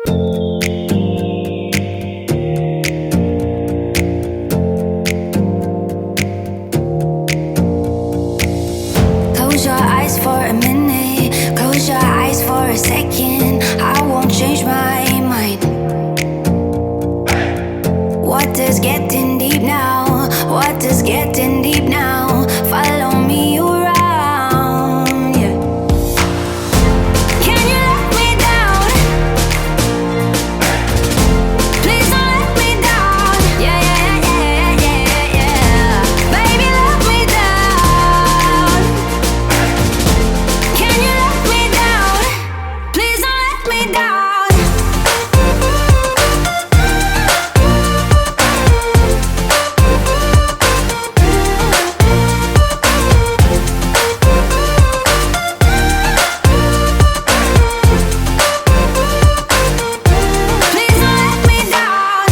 Close your eyes for a minute, close your eyes for a second. I won't change my mind. What is getting deep now? What is getting deep now? Follow me around, yeah. Can you let me down? Please don't let me down. Yeah, yeah, yeah, yeah, yeah, yeah. Baby, let me down. Can you let me down? Please don't let me down. Please don't let me down.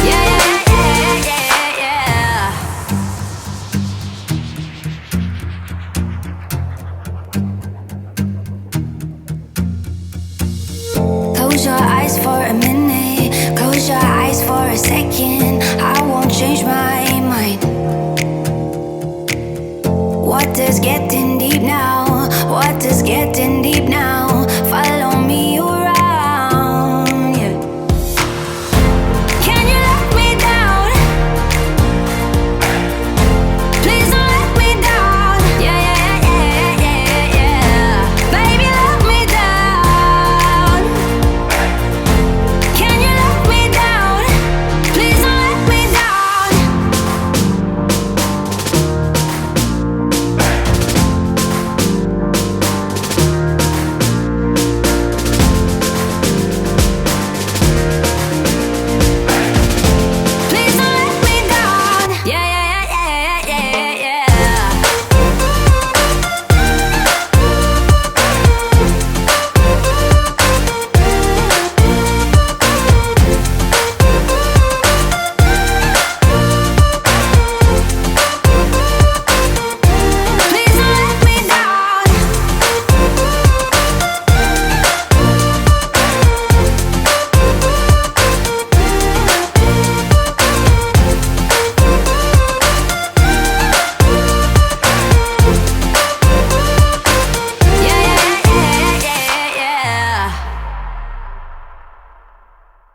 Yeah, yeah, yeah, yeah, yeah. Close your eyes for a minute, close your eyes for a second. I won't change my